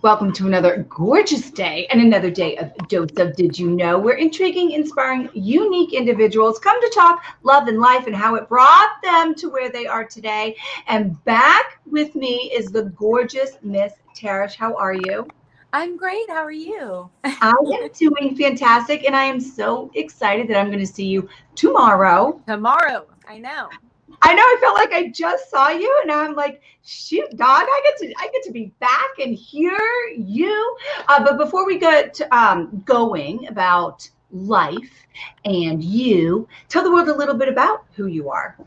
Welcome to another gorgeous day and another day of Dose of Did You Know, where intriguing, inspiring, unique individuals come to talk love and life and how it brought them to where they are today. And back with me is the gorgeous Miss Tarrish. How are you? I'm great. How are you? I am doing fantastic, and I am so excited that I'm going to see you tomorrow. Tomorrow. I know. I know, I felt like I just saw you, and now I'm like, shoot, dog, I get to be back and hear you. But before we get going about life and you, tell the world a little bit about who you are.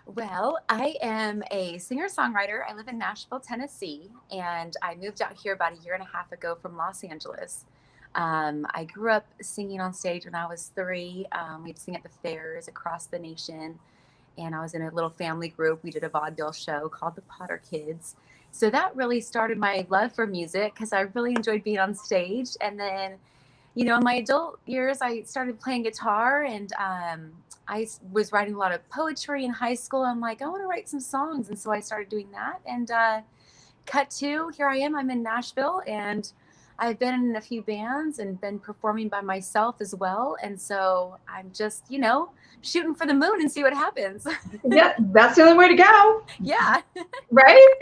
Well, I am a singer-songwriter. I live in Nashville, Tennessee, and I moved out here about a year and a half ago from Los Angeles. I grew up singing on stage when I was 3. We'd sing at the fairs across the nation, and I was in a little family group. We did a vaudeville show called the Potter Kids. So that really started my love for music because I really enjoyed being on stage. And then, in my adult years, I started playing guitar, and was writing a lot of poetry in high school. I'm like, I want to write some songs. And so I started doing that. And cut to, here I am. I'm in Nashville, and I've been in a few bands and been performing by myself as well. And so I'm just, shooting for the moon and see what happens. Yeah, that's the only way to go. Yeah. Right?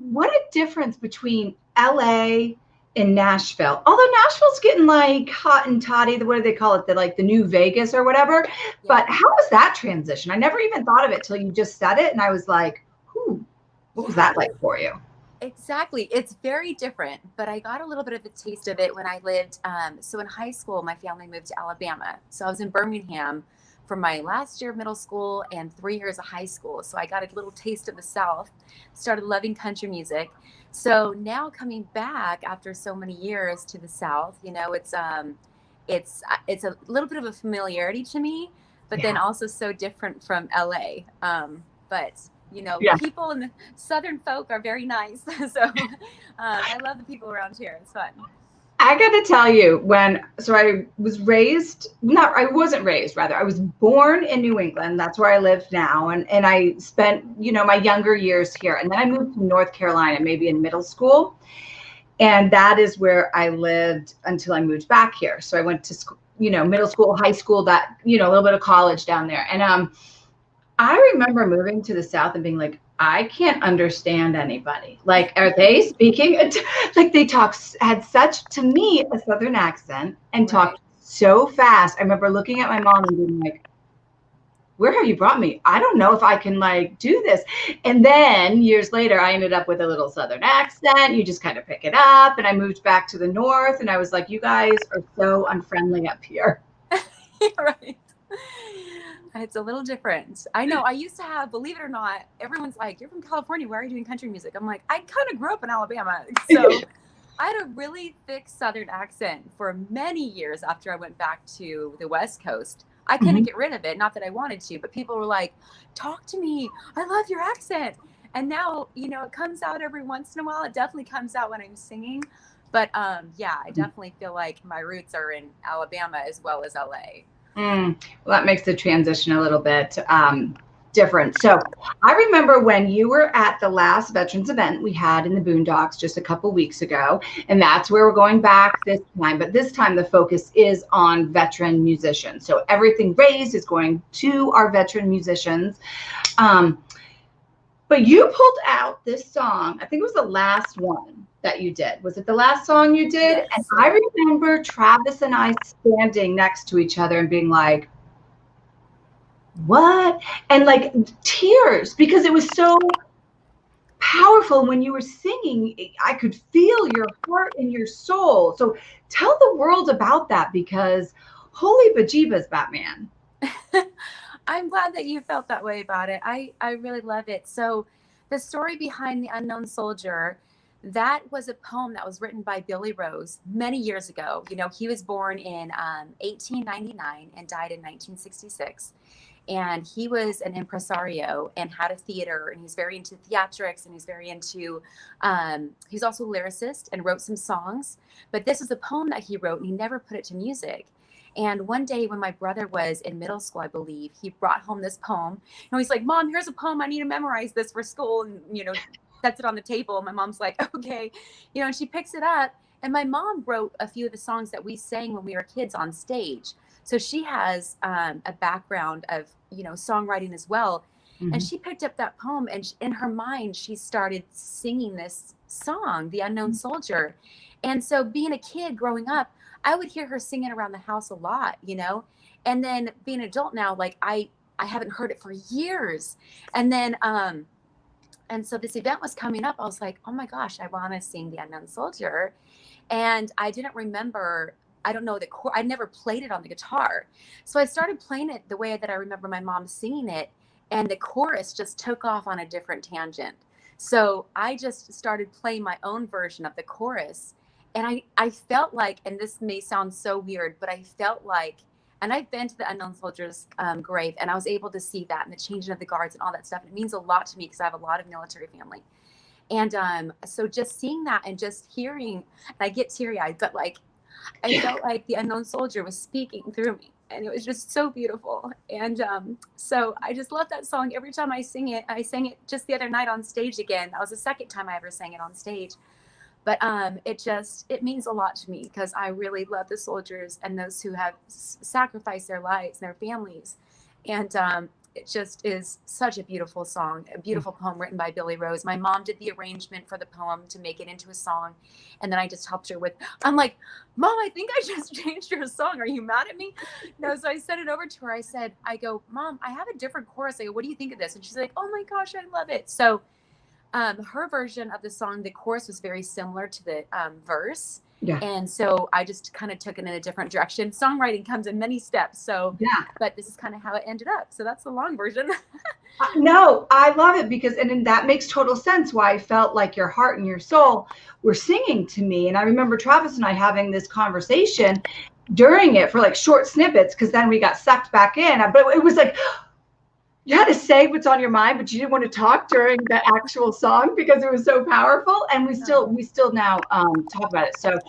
What a difference between LA and Nashville. Although Nashville's getting like hot and toddy, what do they call it? The new Vegas or whatever. Yeah. But how was that transition? I never even thought of it till you just said it. And I was like, what was that like for you? Exactly. It's very different, but I got a little bit of a taste of it when I lived. So in high school, my family moved to Alabama. So I was in Birmingham for my last year of middle school and 3 years of high school. So I got a little taste of the South, started loving country music. So now coming back after so many years to the South, it's a little bit of a familiarity to me, but then also so different from LA. But people in the Southern folk are very nice. So I love the people around here. It's fun. I got to tell you, I was I was born in New England. That's where I live now. And I spent, my younger years here. And then I moved to North Carolina, maybe in middle school. And that is where I lived until I moved back here. So I went to school, middle school, high school, a little bit of college down there. And I remember moving to the South and being like, I can't understand anybody. Like, are they speaking? Like had such, to me, a Southern accent and talked so fast. I remember looking at my mom and being like, where have you brought me? I don't know if I can do this. And then years later, I ended up with a little Southern accent. You just kind of pick it up. And I moved back to the North and I was like, you guys are so unfriendly up here. Right. It's a little different. I know. I used to have, believe it or not, everyone's like, you're from California. Why are you doing country music? I'm like, I kind of grew up in Alabama. So I had a really thick Southern accent for many years after I went back to the West Coast. I couldn't get rid of it. Not that I wanted to, but people were like, talk to me. I love your accent. And now, it comes out every once in a while. It definitely comes out when I'm singing. But I definitely feel like my roots are in Alabama as well as LA. Well, that makes the transition a little bit different. So I remember when you were at the last veterans event we had in the Boondocks just a couple weeks ago, and that's where we're going back this time. But this time the focus is on veteran musicians. So everything raised is going to our veteran musicians. But you pulled out this song. I think it was the last one that you did. Was it the last song you did? Yes. And I remember Travis and I standing next to each other and being like, what? And like tears, because it was so powerful when you were singing. I could feel your heart and your soul. So tell the world about that, because holy bejeebas, Batman. I'm glad that you felt that way about it. I really love it. So the story behind The Unknown Soldier, that was a poem that was written by Billy Rose many years ago. He was born in 1899 and died in 1966. And he was an impresario and had a theater, and he's very into theatrics, and he's very into, he's also a lyricist and wrote some songs. But this is a poem that he wrote, and he never put it to music. And one day when my brother was in middle school, I believe, he brought home this poem. And he's like, Mom, here's a poem. I need to memorize this for school and, sets it on the table. My mom's like, okay, and she picks it up. And my mom wrote a few of the songs that we sang when we were kids on stage. So she has a background of, songwriting as well. Mm-hmm. And she picked up that poem, and in her mind, she started singing this song, The Unknown Soldier. And so being a kid growing up, I would hear her singing around the house a lot, and then being an adult now, like I haven't heard it for years. And then, and so this event was coming up. I was like, oh my gosh, I want to sing The Unknown Soldier. And I didn't remember, I don't know the chord. I never played it on the guitar. So I started playing it the way that I remember my mom singing it. And the chorus just took off on a different tangent. So I just started playing my own version of the chorus. And I felt like, and this may sound so weird, but I felt like, and I've been to the Unknown Soldier's grave, and I was able to see that and the changing of the guards and all that stuff. And it means a lot to me because I have a lot of military family. And so just seeing that and just hearing, and I get teary-eyed, but like, I felt like the Unknown Soldier was speaking through me. And it was just so beautiful. And so I just love that song. Every time I sing it, I sang it just the other night on stage again. That was the second time I ever sang it on stage. But it means a lot to me because I really love the soldiers and those who have sacrificed their lives and their families. And it just is such a beautiful song, a beautiful poem written by Billy Rose. My mom did the arrangement for the poem to make it into a song. And then I just helped her with, I'm like, Mom, I think I just changed your song. Are you mad at me? No, so I sent it over to her. I go, Mom, I have a different chorus. I go, what do you think of this? And she's like, oh my gosh, I love it. So her version of the song, the chorus was very similar to the verse. Yeah. And so I just kind of took it in a different direction. Songwriting comes in many steps. So, yeah, but this is kind of how it ended up. So that's the long version. No, I love it because, and that makes total sense why I felt like your heart and your soul were singing to me. And I remember Travis and I having this conversation during it for like short snippets, because then we got sucked back in. But it was like, you had to say what's on your mind, but you didn't want to talk during the actual song because it was so powerful. And we still now talk about it. So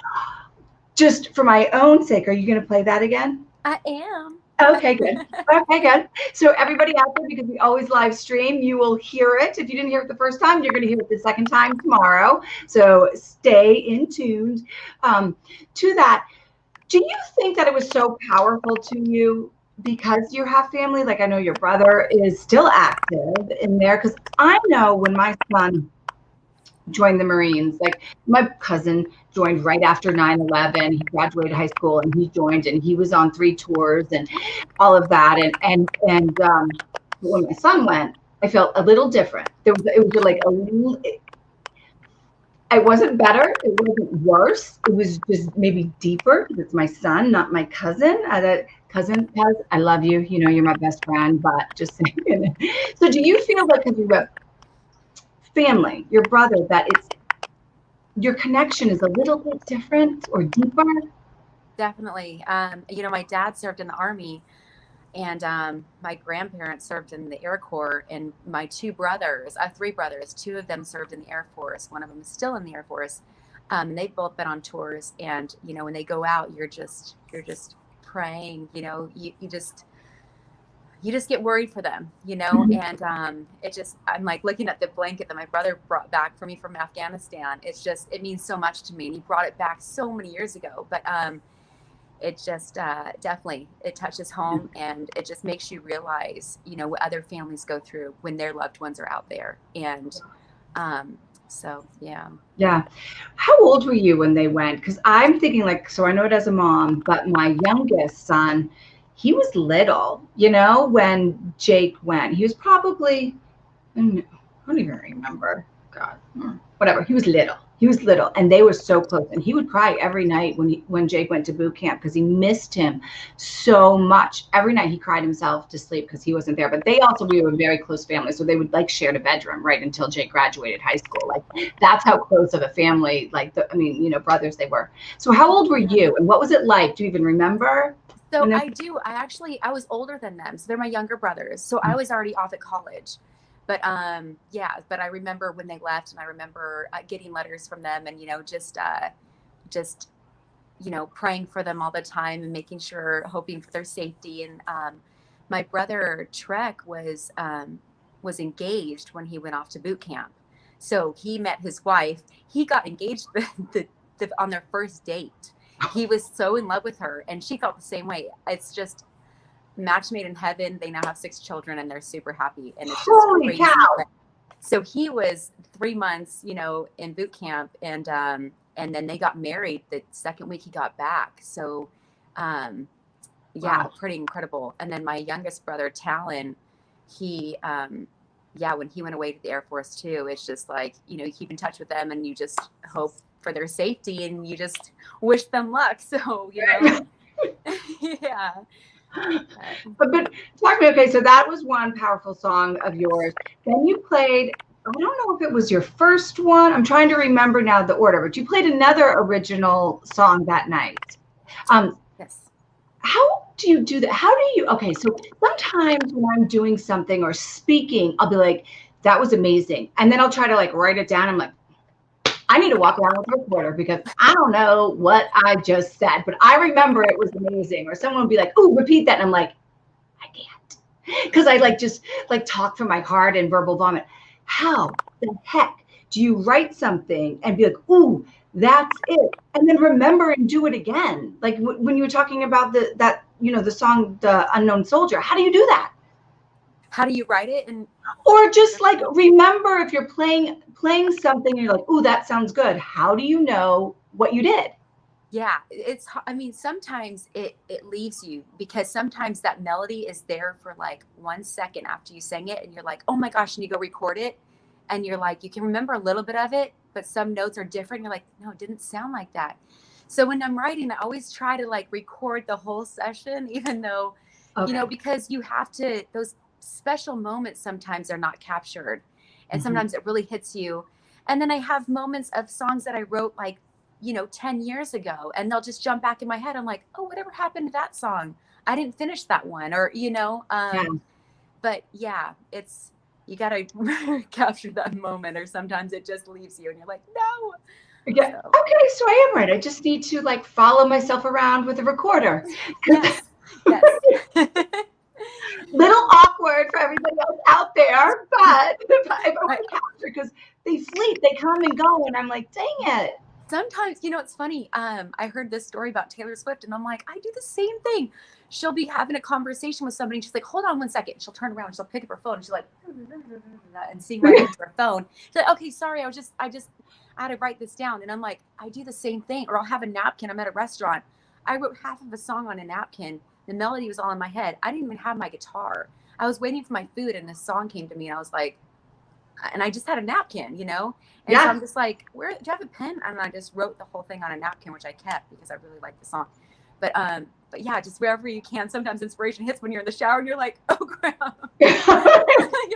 just for my own sake, are you going to play that again? I am. Okay, good. Okay, good. So everybody out there, because we always live stream, you will hear it. If you didn't hear it the first time, you're going to hear it the second time tomorrow. So stay in tuned to that. Do you think that it was so powerful to you because you have family? Like, I know your brother is still active in there, because I know when my son joined the Marines, like my cousin joined right after 9/11. He graduated high school and he joined, and he was on 3 tours and all of that. And when my son went, I felt a little different. It was like a little. It wasn't better. It wasn't worse. It was just maybe deeper because it's my son, not my cousin. Cousin, I love you. You know, you're my best friend, but just saying. So do you feel like, because you have family, your brother, that your connection is a little bit different or deeper? Definitely. My dad served in the Army, and my grandparents served in the Air Corps, and my 2 brothers, 3 brothers, 2 of them served in the Air Force. One of them is still in the Air Force. And they've both been on tours. And, when they go out, you're just praying, you just get worried for them, mm-hmm. And I'm like looking at the blanket that my brother brought back for me from Afghanistan. It means so much to me. And he brought it back so many years ago, but it just definitely, it touches home, and it just makes you realize, what other families go through when their loved ones are out there. And so, yeah. Yeah. How old were you when they went? Because I'm thinking so I know it as a mom, but my youngest son, he was little, when Jake went. He was probably, I don't even remember. God, whatever. He was little, and they were so close. And he would cry every night when Jake went to boot camp, because he missed him so much. Every night he cried himself to sleep because he wasn't there. But we were a very close family, so they would share a bedroom right until Jake graduated high school. That's how close of a family, brothers they were. So how old were you, and what was it like? Do you even remember? So I do. I was older than them, so they're my younger brothers. So I was already off at college. But but I remember when they left, and I remember getting letters from them, and just praying for them all the time, and making sure, hoping for their safety. And my brother Trek was engaged when he went off to boot camp, So he met his wife. He got engaged on their first date. He was so in love with her, and she felt the same way. It's just match made in heaven. They now have 6 children, and they're super happy. And it's just Holy crazy. cow. So he was 3 months, in boot camp, and then they got married the second week he got back. So, Wow. pretty incredible. And then my youngest brother, Talon, he, when he went away to the Air Force too, it's just like, you keep in touch with them and you just hope for their safety and you just wish them luck. So, yeah. But talk to me. Okay, so that was one powerful song of yours. Then you played, I don't know if it was your first one. I'm trying to remember now the order, but you played another original song that night. Yes. How do you do that? Okay, so sometimes when I'm doing something or speaking, I'll be like, that was amazing. And then I'll try to like write it down. I'm like, I need to walk around with a recorder because I don't know what I just said, but I remember it was amazing. Or someone would be like, "Ooh, repeat that," and I'm like, I can't, because I just talk from my heart and verbal vomit. How the heck do you write something and be like, "Ooh, that's it," and then remember and do it again? Like when you were talking about the song "The Unknown Soldier," how do you do that? How do you write it? Or just like remember if you're playing something and you're like, "Ooh, that sounds good." How do you know what you did? Yeah, sometimes it leaves you because sometimes that melody is there for like 1 second after you sang it and you're like, oh my gosh, and you go record it and you're like, you can remember a little bit of it, but some notes are different. You're like, no, it didn't sound like that. So when I'm writing, I always try to like record the whole session, even though, because you have to, those special moments sometimes are not captured and sometimes it really hits you. And then I have moments of songs that I wrote like 10 years ago, and they'll just jump back in my head. I'm like, oh, whatever happened to that song? I didn't finish that one, or, but yeah, you got to capture that moment, or sometimes it just leaves you and you're like, no. Yeah. So. Okay, so I am right. I just need to like follow myself around with a recorder. Yes. Little awkward for everybody else out there, but if I want to capture, because they sleep, they come and go, and I'm like, dang it. Sometimes, it's funny. I heard this story about Taylor Swift, and I'm like, I do the same thing. She'll be having a conversation with somebody, and she's like, hold on 1 second. She'll turn around, and she'll pick up her phone, and she's like, and seeing right into her phone. She's like, okay, sorry, I had to write this down. And I'm like, I do the same thing. Or I'll have a napkin. I'm at a restaurant. I wrote half of a song on a napkin. The melody was all in my head. I didn't even have my guitar. I was waiting for my food, and this song came to me, and I was like, and I just had a napkin, And so I'm just like, do you have a pen? And I just wrote the whole thing on a napkin, which I kept because I really like the song. But yeah, just wherever you can. Sometimes inspiration hits when you're in the shower and you're like, oh crap. You're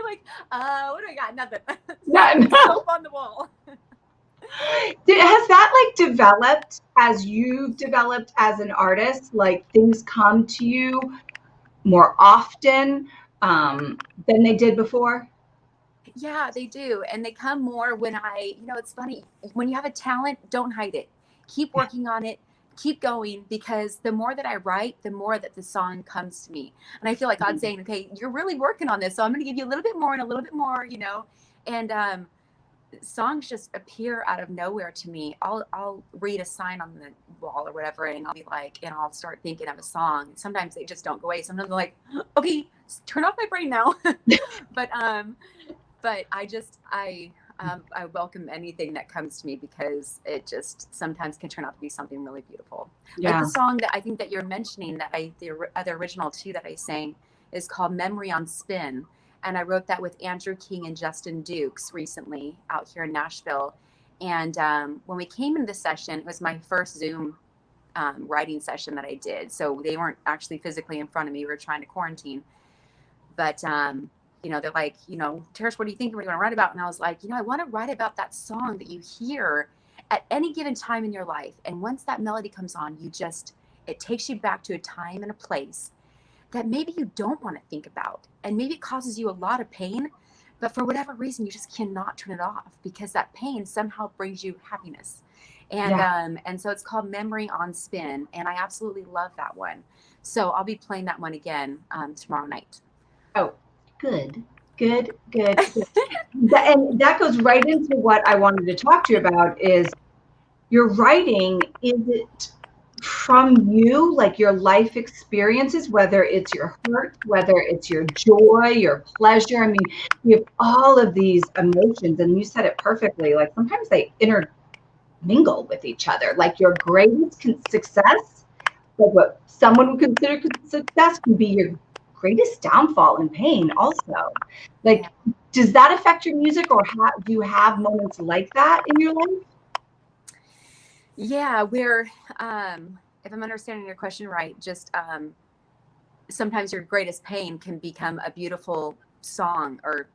like, what do I got? Nothing. Soap on the wall. Has that like developed as you've developed as an artist? Like things come to you more often than they did before? Yeah, they do. And they come more when it's funny. When you have a talent, don't hide it. Keep working on it. Keep going, because the more that I write, the more that the song comes to me. And I feel like God's saying, okay, you're really working on this. So I'm going to give you a little bit more and a little bit more, and songs just appear out of nowhere to me. I'll read a sign on the wall or whatever, and I'll be like, and I'll start thinking of a song. Sometimes they just don't go away. Sometimes I'm like, okay, turn off my brain now. But I welcome anything that comes to me, because it just sometimes can turn out to be something really beautiful. Yeah. Like the song that I think that you're mentioning, the other original too that I sang, is called Memory on Spin. And I wrote that with Andrew King and Justin Dukes recently out here in Nashville. And when we came into the session, it was my first Zoom writing session that I did. So they weren't actually physically in front of me. We were trying to quarantine. But they're like, Tarrish, what do you think we're going to write about? And I was like, I want to write about that song that you hear at any given time in your life. And once that melody comes on, it takes you back to a time and a place that maybe you don't want to think about. And maybe it causes you a lot of pain, but for whatever reason, you just cannot turn it off, because that pain somehow brings you happiness. And so it's called Memory on Spin. And I absolutely love that one. So I'll be playing that one again tomorrow night. Oh, good. Good, good, good. And that goes right into what I wanted to talk to you about is your writing. Is it from you, like your life experiences, whether it's your hurt, whether it's your joy, your pleasure? I mean, you have all of these emotions, and you said it perfectly. Like sometimes they intermingle with each other. Like your greatest success, like what someone would consider success, can be your greatest downfall and pain also. Like, does that affect your music, or do you have moments like that in your life? Yeah, we're if I'm understanding your question right, just sometimes your greatest pain can become a beautiful song or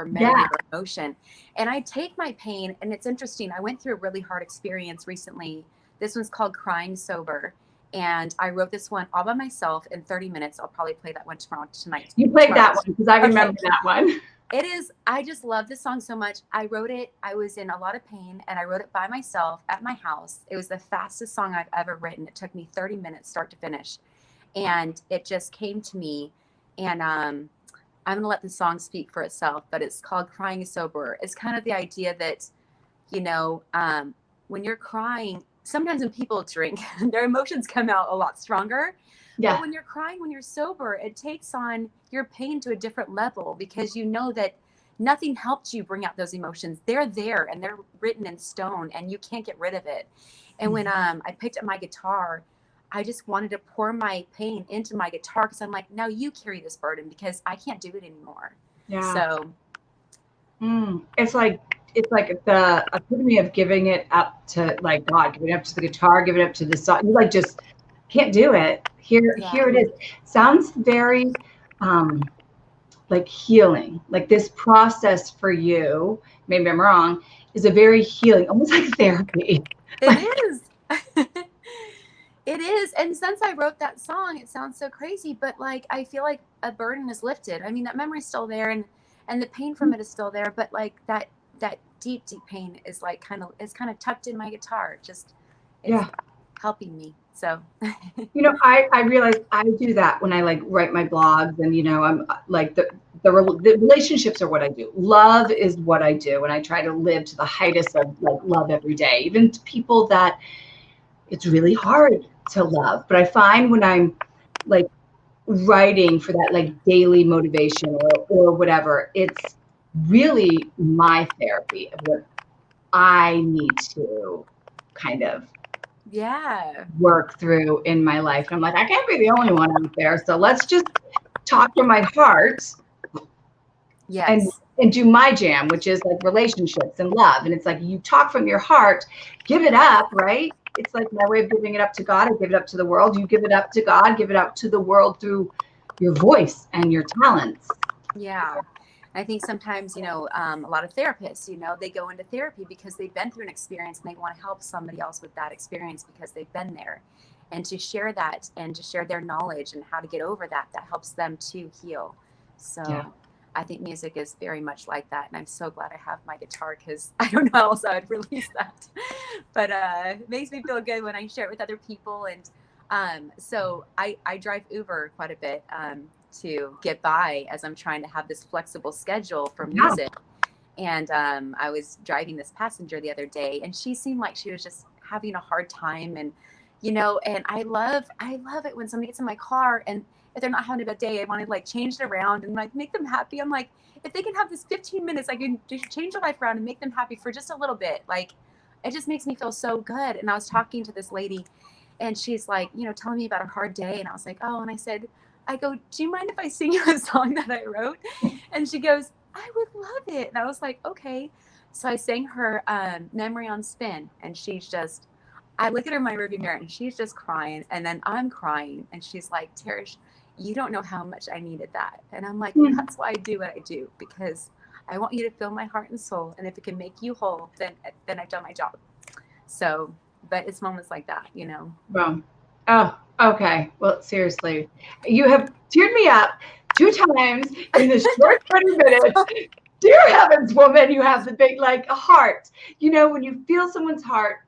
memory or emotion. And I take my pain, and it's interesting. I went through a really hard experience recently. This one's called Crying Sober. And I wrote this one all by myself in 30 minutes. I'll probably play that one tonight. You played that one because I remember that one. It is, I just love this song so much. I wrote it, I was in a lot of pain, and I wrote it by myself at my house. It was the fastest song I've ever written. It took me 30 minutes start to finish. And it just came to me. And I'm going to let the song speak for itself, but it's called Crying Sober. It's kind of the idea that, you know, when you're crying, sometimes when people drink, their emotions come out a lot stronger. Yeah. But when you're crying, when you're sober, it takes on your pain to a different level, because you know that nothing helped you bring out those emotions. They're there and they're written in stone, and you can't get rid of it. And when I picked up my guitar, I just wanted to pour my pain into my guitar, because I'm like, now you carry this burden, because I can't do it anymore. Yeah. So it's like the epitome of giving it up to like God, giving it up to the guitar, giving it up to the song. You like just can't do it. Here it is. Sounds very like healing. Like this process for you, maybe I'm wrong, is a very healing, almost like therapy. It is. It is. And since I wrote that song, it sounds so crazy, but like I feel like a burden is lifted. I mean, that memory's still there, and the pain from it is still there, but like that deep pain is like kind of tucked in my guitar. Just it's helping me. So you know, I realize I do that when I like write my blogs, and you know, I'm like the relationships are what I do. Love is what I do, and I try to live to the highest of like love every day, even to people that it's really hard to love. But I find when I'm like writing for that like daily motivation or whatever, it's really my therapy of what I need to kind of work through in my life. And I'm like, I can't be the only one out there. So let's just talk from my heart. And do my jam, which is like relationships and love. And it's like you talk from your heart, give it up, right? It's like my way of giving it up to God. I give it up to the world. You give it up to God, give it up to the world through your voice and your talents. Yeah. I think sometimes, you know, a lot of therapists, you know, they go into therapy because they've been through an experience, and they want to help somebody else with that experience because they've been there. And to share that and to share their knowledge and how to get over that helps them to heal. So I think music is very much like that. And I'm so glad I have my guitar, because I don't know how else I would release that. But it makes me feel good when I share it with other people. And so I drive Uber quite a bit to get by, as I'm trying to have this flexible schedule for music. And I was driving this passenger the other day, and she seemed like she was just having a hard time. And, you know, and I love it when somebody gets in my car, and if they're not having a bad day, I want to like change it around and like make them happy. I'm like, if they can have this 15 minutes, I can just change their life around and make them happy for just a little bit. Like, it just makes me feel so good. And I was talking to this lady, and she's like, you know, telling me about her hard day. And I was like, oh, and I go, do you mind if I sing you a song that I wrote? And she goes, I would love it. And I was like, okay. So I sang her Memory on Spin, and she's just, I look at her in my rearview mirror, and she's just crying. And then I'm crying, and she's like, Tarrish, you don't know how much I needed that. And I'm like, that's why I do what I do, because I want you to feel my heart and soul. And if it can make you whole, then I've done my job. So, but it's moments like that, you know. Well, oh, okay. Well, seriously, you have teared me up 2 times in this short 20 minutes. Dear heavens, woman, you have the big, like, a heart. You know, when you feel someone's heart,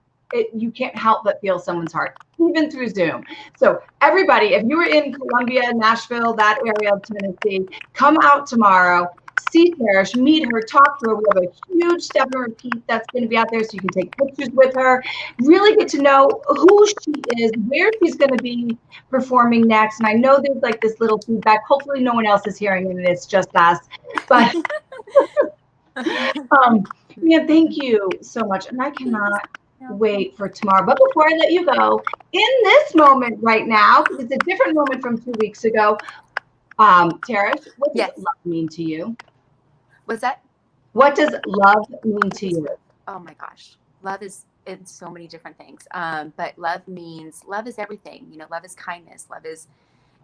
you can't help but feel someone's heart, even through Zoom. So everybody, if you were in Columbia, Nashville, that area of Tennessee, come out tomorrow. see Tarrish, meet her, talk to her. We have a huge step and repeat that's going to be out there so you can take pictures with her, really get to know who she is, where she's going to be performing next. And I know there's like this little feedback. Hopefully no one else is hearing it and it's just us. But yeah, thank you so much. And I cannot wait for tomorrow. But before I let you go, in this moment right now, because it's a different moment from 2 weeks ago, Tarrish, what does love mean to you? What's that? What does love mean to you? Oh my gosh. Love is in so many different things. But love is everything. You know, love is kindness. Love is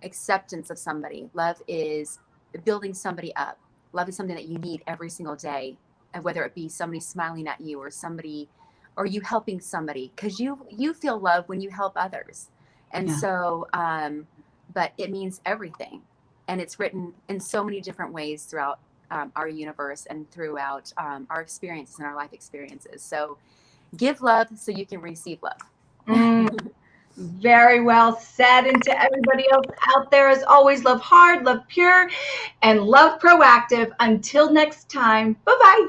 acceptance of somebody. Love is building somebody up. Love is something that you need every single day. And whether it be somebody smiling at you or you helping somebody, because you feel love when you help others. And so, but it means everything. And it's written in so many different ways throughout our universe and throughout our experiences and our life experiences. So give love so you can receive love. Very well said. And to everybody else out there, as always, love hard, love pure, and love proactive. Until next time, bye-bye.